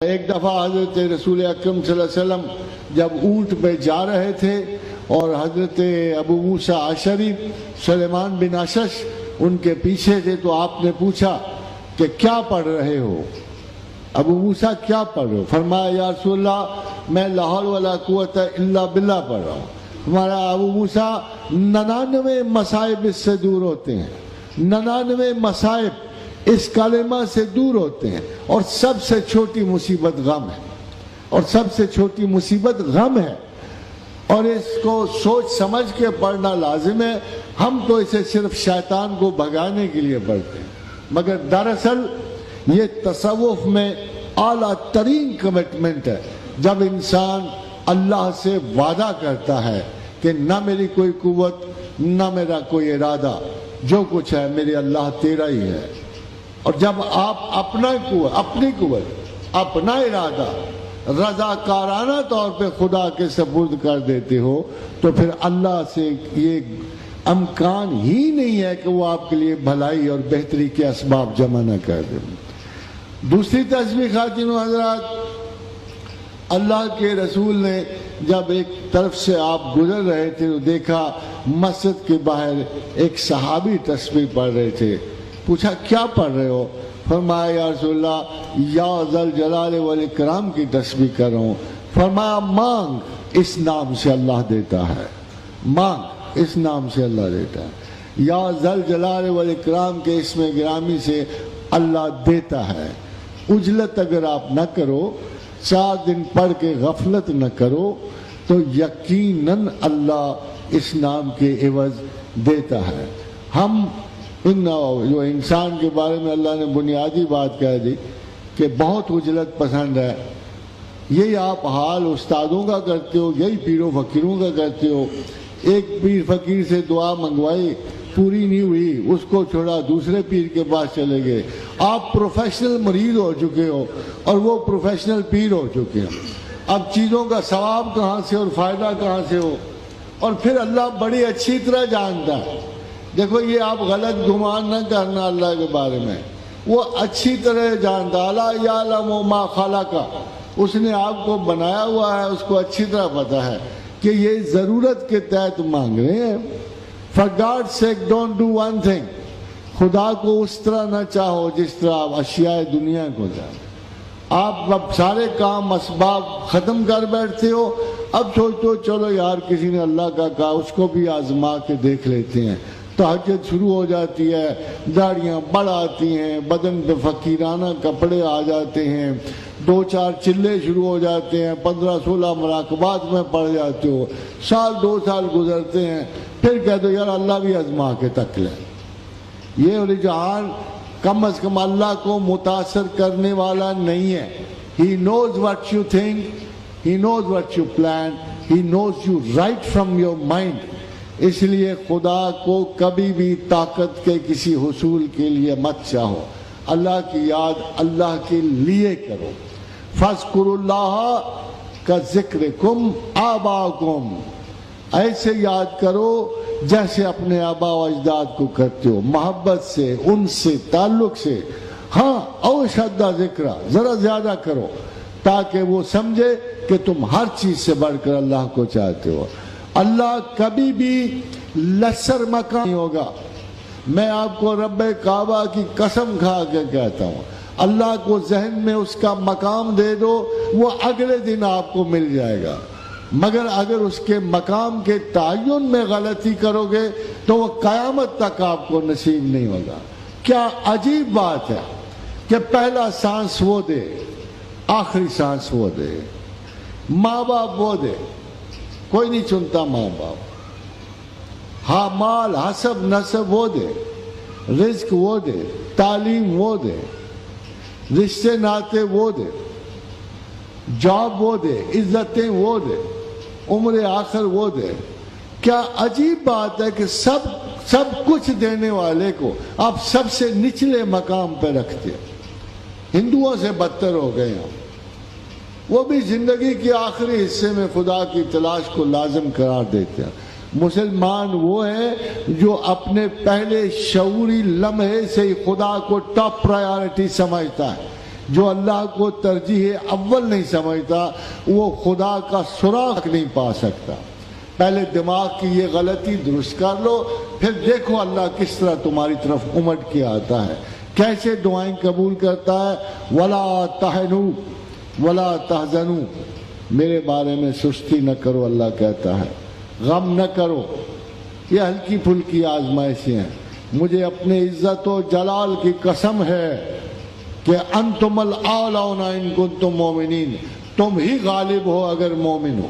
ایک دفعہ حضرت رسول اکرم صلی اللہ علیہ وسلم جب اونٹ پہ جا رہے تھے اور حضرت ابو موسیٰ اشعری سلیمان بن اشعث ان کے پیچھے تھے تو آپ نے پوچھا کہ کیا پڑھ رہے ہو؟ ابو موسیٰ کیا پڑھ رہے ہو؟ فرمایا یا رسول اللہ میں لا حول ولا قوت الا باللہ پڑھ رہا ہوں۔ ہمارا ابو موسیٰ 99 مصائب اس سے دور ہوتے ہیں، 99 مصائب اس کلمہ سے دور ہوتے ہیں، اور سب سے چھوٹی مصیبت غم ہے، اور سب سے چھوٹی مصیبت غم ہے، اور اس کو سوچ سمجھ کے پڑھنا لازم ہے۔ ہم تو اسے صرف شیطان کو بھگانے کے لیے پڑھتے ہیں، مگر دراصل یہ تصوف میں اعلیٰ ترین کمٹمنٹ ہے، جب انسان اللہ سے وعدہ کرتا ہے کہ نہ میری کوئی قوت نہ میرا کوئی ارادہ، جو کچھ ہے میرے اللہ تیرا ہی ہے۔ اور جب آپ اپنی قوت اپنا ارادہ رضاکارانہ طور پہ خدا کے سپرد کر دیتے ہو تو پھر اللہ سے یہ امکان ہی نہیں ہے کہ وہ آپ کے لیے بھلائی اور بہتری کے اسباب جمع نہ کر دیں۔ دوسری تسبیح خواتین و حضرات، اللہ کے رسول نے جب ایک طرف سے آپ گزر رہے تھے تو دیکھا مسجد کے باہر ایک صحابی تسبیح پڑھ رہے تھے۔ پوچھا کیا پڑھ رہے ہو؟ فرمایا یا رسول اللہ یا ذل جلال والاکرام کی تسبیح کر رہا ہوں۔ فرمایا مانگ، اس نام سے اللہ دیتا ہے، مانگ اس نام سے اللہ دیتا ہے۔ یا ذل جلال والاکرام کے اسم گرامی سے اللہ دیتا ہے۔ عجلت اگر آپ نہ کرو، 4 دن پڑھ کے غفلت نہ کرو تو یقیناً اللہ اس نام کے عوض دیتا ہے۔ ہم جو انسان کے بارے میں اللہ نے بنیادی بات کہہ دی کہ بہت عجلت پسند ہے، یہی آپ حال استادوں کا کرتے ہو، یہی پیر و فقیروں کا کرتے ہو۔ ایک پیر فقیر سے دعا منگوائی، پوری نہیں ہوئی، اس کو چھوڑا دوسرے پیر کے پاس چلے گئے۔ آپ پروفیشنل مریض ہو چکے ہو اور وہ پروفیشنل پیر ہو چکے ہیں۔ اب چیزوں کا ثواب کہاں سے اور فائدہ کہاں سے ہو؟ اور پھر اللہ بڑی اچھی طرح جانتا ہے۔ دیکھو یہ آپ غلط گمان نہ کرنا اللہ کے بارے میں، وہ اچھی طرح جانتا۔ الا یعلم ما خلق، اس نے آپ کو بنایا ہوا ہے، اس کو اچھی طرح پتا ہے کہ یہ ضرورت کے تحت مانگ رہے ہیں۔ For God's sake don't do one thing، خدا کو اس طرح نہ چاہو جس طرح آپ اشیاء دنیا کو چاہو۔ آپ اب سارے کام اسباب ختم کر بیٹھتے ہو، اب سوچو چلو یار کسی نے اللہ کا کہا اس کو بھی آزما کے دیکھ لیتے ہیں۔ تہجد شروع ہو جاتی ہے، داڑیاں بڑھ آتی ہیں، بدن پہ فقیرانہ کپڑے آ جاتے ہیں، 2-4 چلے شروع ہو جاتے ہیں، 15-16 مراقبات میں پڑ جاتے ہو، 1-2 سال گزرتے ہیں، پھر کہہ دو یار اللہ بھی آزما کے تک لے۔ یہ رجحان کم از کم اللہ کو متاثر کرنے والا نہیں ہے۔ He knows what you think, He knows what you plan, He knows you right from your mind۔ اس لیے خدا کو کبھی بھی طاقت کے کسی حصول کے لیے مت چاہو، اللہ کی یاد اللہ کے لیے کرو۔ فاذکروا اللہ کذکرکم آباءکم، ایسے یاد کرو جیسے اپنے آباء و اجداد کو کرتے ہو، محبت سے، ان سے، تعلق سے۔ ہاں او شد ذکر، ذرا زیادہ کرو تاکہ وہ سمجھے کہ تم ہر چیز سے بڑھ کر اللہ کو چاہتے ہو۔ اللہ کبھی بھی لسر مقام نہیں ہوگا۔ میں آپ کو رب کعبہ کی قسم کھا کے کہتا ہوں، اللہ کو ذہن میں اس کا مقام دے دو، وہ اگلے دن آپ کو مل جائے گا، مگر اگر اس کے مقام کے تعین میں غلطی کرو گے تو وہ قیامت تک آپ کو نصیب نہیں ہوگا۔ کیا عجیب بات ہے کہ پہلا سانس وہ دے، آخری سانس وہ دے، ماں باپ وہ دے، کوئی نہیں چنتا ماں باپ، ہاں مال حسب نسب وہ دے، رزق وہ دے، تعلیم وہ دے، رشتے ناتے وہ دے، جاب وہ دے، عزتیں وہ دے، عمر آخر وہ دے۔ کیا عجیب بات ہے کہ سب کچھ دینے والے کو آپ سب سے نچلے مقام پہ رکھتے ہیں۔ ہندوؤں سے بدتر ہو گئے ہیں، وہ بھی زندگی کے آخری حصے میں خدا کی تلاش کو لازم قرار دیتے ہیں۔ مسلمان وہ ہیں جو اپنے پہلے شعوری لمحے سے ہی خدا کو ٹاپ پرائیورٹی سمجھتا ہے، جو اللہ کو ترجیح اول نہیں سمجھتا وہ خدا کا سراغ نہیں پا سکتا۔ پہلے دماغ کی یہ غلطی درست کر لو، پھر دیکھو اللہ کس طرح تمہاری طرف امٹ کے آتا ہے، کیسے دعائیں قبول کرتا ہے۔ ولا تہنوا ولا تحزنوا، میرے بارے میں سستی نہ کرو، اللہ کہتا ہے، غم نہ کرو۔ یہ ہلکی پھلکی آزمائشیں ہیں۔ مجھے اپنے عزت و جلال کی قسم ہے کہ انتم الاعلون ان کنتم مومنین، تم ہی غالب ہو اگر مومن ہو۔